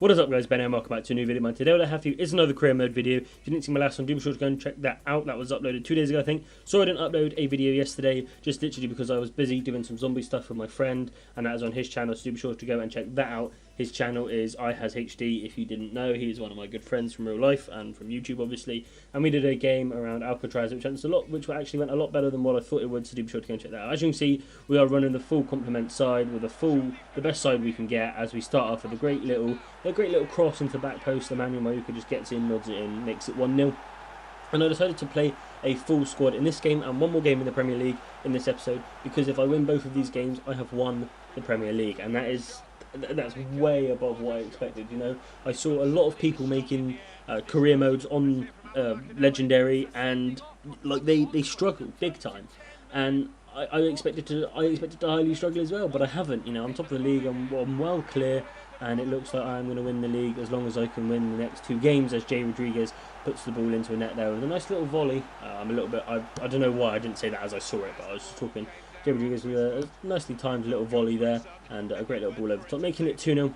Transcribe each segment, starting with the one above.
What is up, guys? Ben here, and welcome back to a new video. Today what I have for you is another career mode video. If you didn't see my last one, do be sure to go and check that out. That was uploaded 2 days ago, I think. So I didn't upload a video yesterday, just literally because I was busy doing some zombie stuff with my friend, and that is on his channel, so do be sure to go and check that out. His channel is IHasHD, if you didn't know. He's one of my good friends from real life and from YouTube, obviously. And we did a game around Alcatraz, which actually went a lot better than what I thought it would, so do be sure to go and check that out. As you can see, we are running the full complement side with the best side we can get, as we start off with a great little cross into back post. Emmanuel Mayuka just gets in, nods it in, makes it 1-0. And I decided to play a full squad in this game and one more game in the Premier League in this episode, because if I win both of these games, I have won the Premier League, and that's way above what I expected. You know, I saw a lot of people making career modes on Legendary, and like they struggled big time, and I expected to highly struggle as well, but I haven't. You know, I'm top of the league, I'm well clear, and it looks like I'm going to win the league as long as I can win the next 2 games, as Jay Rodriguez puts the ball into a net there with a nice little volley. I'm a little bit, I don't know why I didn't say that as I saw it, but I was just talking. Jay Rodriguez with a nicely timed little volley there, and a great little ball over the top, making it 2-0.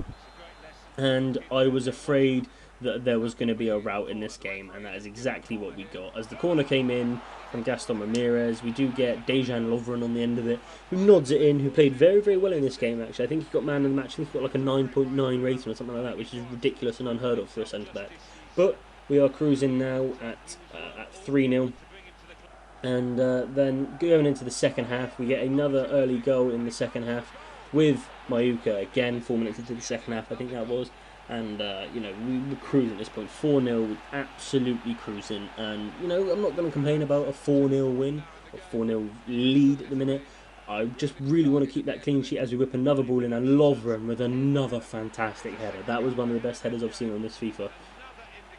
And I was afraid that there was going to be a rout in this game, and that is exactly what we got. As the corner came in from Gaston Ramirez, we do get Dejan Lovren on the end of it, who nods it in, who played very, very well in this game, actually. I think he got man of the match. I think he got like a 9.9 rating or something like that, which is ridiculous and unheard of for a centre-back. But we are cruising now at 3-0. And then going into the second half, we get another early goal in the second half with Mayuka again, 4 minutes into the second half, I think that was. And, you know, we were cruising at this point, 4-0, absolutely cruising. And, you know, I'm not going to complain about a 4-0 win, or 4-0 lead at the minute. I just really want to keep that clean sheet as we whip another ball in, and Lovren with another fantastic header. That was one of the best headers I've seen on this FIFA.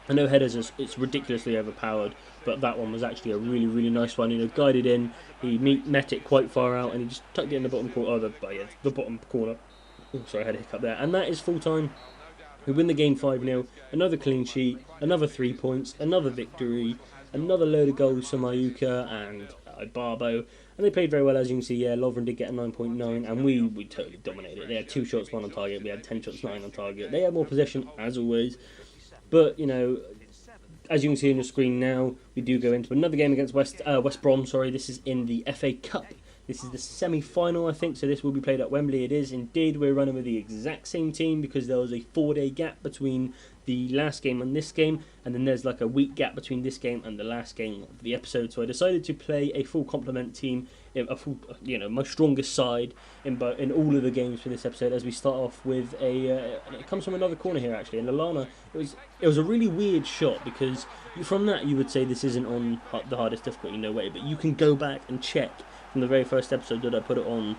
I know headers, it's ridiculously overpowered, but that one was actually a really, really nice one. You know, guided in, he met it quite far out, and he just tucked it in the bottom corner. The bottom corner. Oh, sorry, I had a hiccup there. And that is full time. We win the game 5-0. Another clean sheet, another 3 points, another victory, another load of goals from Mayuka and Barbo. And they played very well, as you can see. Yeah, Lovren did get a 9.9, and we totally dominated it. They had 2 shots, 1 on target. We had 10 shots, 9 on target. They had more possession, as always. But, you know, as you can see on your screen now, we do go into another game against West Brom. Sorry, this is in the FA Cup. This is the semi-final, I think, so this will be played at Wembley. It is indeed. We're running with the exact same team because there was a 4-day gap between the last game and this game, and then there's like a week gap between this game and the last game of the episode. So I decided to play a full complement team, a full, you know, my strongest side in all of the games for this episode. As we start off with it comes from another corner here actually, and Lallana. It was a really weird shot because from that you would say this isn't on the hardest difficulty, no way, but you can go back and check. From the very first episode that I put it on,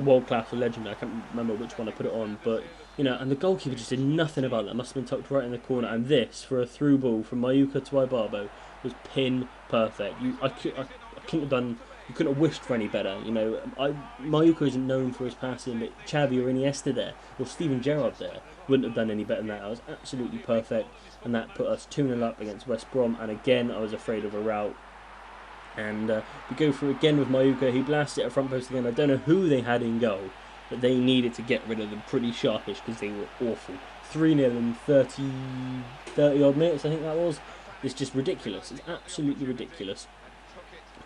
World Class or Legend, I can't remember which one I put it on, but, you know, and the goalkeeper just did nothing about that. Must have been tucked right in the corner, and this, for a through ball from Mayuka to Ibarbo, was pin perfect. I couldn't have done, you couldn't have wished for any better, you know. Mayuka isn't known for his passing, but Xavi or Iniesta there, or Steven Gerrard there, wouldn't have done any better than that. It was absolutely perfect, and that put us 2-0 up against West Brom, and again, I was afraid of a rout. And we go through again with Mayuka. He blasts it at front post again. I don't know who they had in goal, but they needed to get rid of them pretty sharpish because they were awful. 3-0 in 30 odd minutes, I think that was. It's just ridiculous. It's absolutely ridiculous.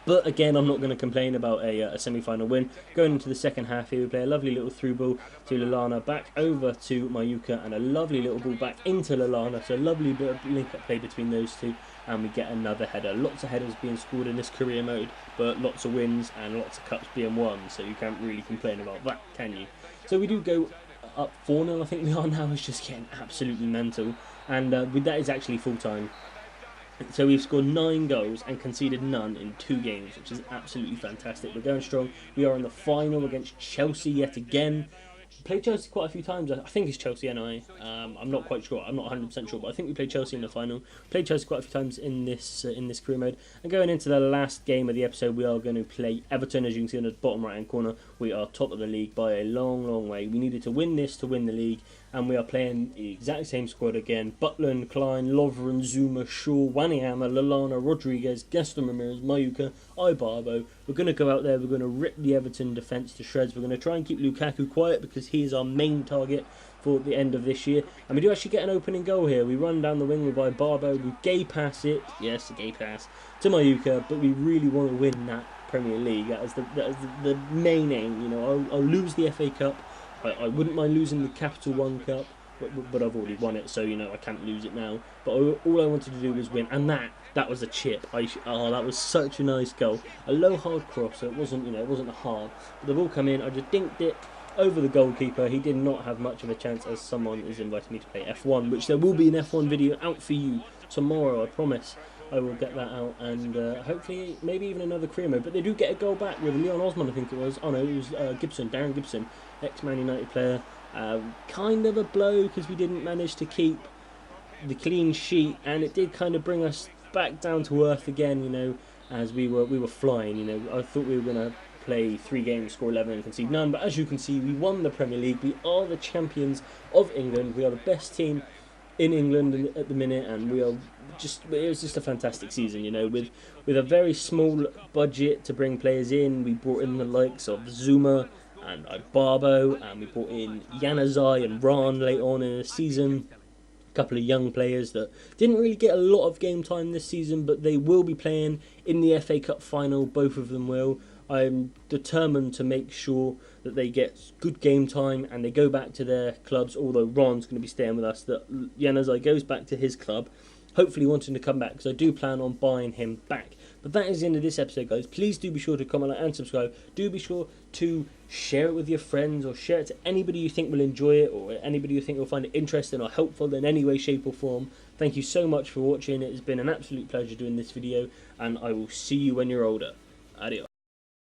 But again, I'm not going to complain about a semi-final win. Going into the second half here, we play a lovely little through ball to Lallana, back over to Mayuka, and a lovely little ball back into Lallana. So a lovely bit of link-up play between those two, and we get another header. Lots of headers being scored in this career mode, but lots of wins and lots of cups being won, so you can't really complain about that, can you? So we do go up 4-0, I think we are now. It's just getting absolutely mental, and with that is actually full-time. So we've scored 9 goals and conceded none in 2 games, which is absolutely fantastic. We're going strong. We are in the final against Chelsea yet again. We played Chelsea quite a few times. I think it's Chelsea anyway. I'm not quite sure. I'm not 100% sure, but I think we played Chelsea in the final. Played Chelsea quite a few times in this career mode. And going into the last game of the episode, we are going to play Everton. As you can see in the bottom right-hand corner, we are top of the league by a long, long way. We needed to win this to win the league, and we are playing the exact same squad again. Butland, Klein, Lovren, Zuma, Shaw, Wanyama, Lallana, Rodriguez, Gaston Ramirez, Mayuka, Ibarbo. We're going to go out there, we're going to rip the Everton defence to shreds. We're going to try and keep Lukaku quiet because he is our main target for the end of this year. And we do actually get an opening goal here. We run down the wing by Barbo, we gay pass it, yes, a gay pass, to Mayuka, but we really want to win that Premier League. That is the main aim. You know, I'll lose the FA Cup. I wouldn't mind losing the Capital One Cup, but I've already won it, so you know I can't lose it now. But all I wanted to do was win, and that was a chip. That was such a nice goal. A low hard cross, so it wasn't it wasn't hard. But the ball come in, I just dinked it over the goalkeeper. He did not have much of a chance, as someone is inviting me to play F1, which there will be an F1 video out for you tomorrow, I promise. I will get that out, and hopefully maybe even another career mode. But they do get a goal back with Leon Osman, I think it was. Oh no, it was Darren Gibson, ex-Man United player. Kind of a blow because we didn't manage to keep the clean sheet, and it did kind of bring us back down to earth again, you know, as we were flying. You know, I thought we were going to play 3 games, score 11 and concede none, but as you can see, we won the Premier League. We are the champions of England. We are the best team in England at the minute, and it was just a fantastic season, you know, with a very small budget to bring players in. We brought in the likes of Zuma and Barbo, and we brought in Januzaj and Ron late on in the season. A couple of young players that didn't really get a lot of game time this season, but they will be playing in the FA Cup final. Both of them will. I'm determined to make sure that they get good game time and they go back to their clubs, although Ron's going to be staying with us, that Januzaj goes back to his club, hopefully wanting to come back, because I do plan on buying him back. But that is the end of this episode, guys. Please do be sure to comment, like, and subscribe. Do be sure to share it with your friends, or share it to anybody you think will enjoy it, or anybody you think will find it interesting or helpful in any way, shape or form. Thank you so much for watching. It has been an absolute pleasure doing this video, and I will see you when you're older. Adios.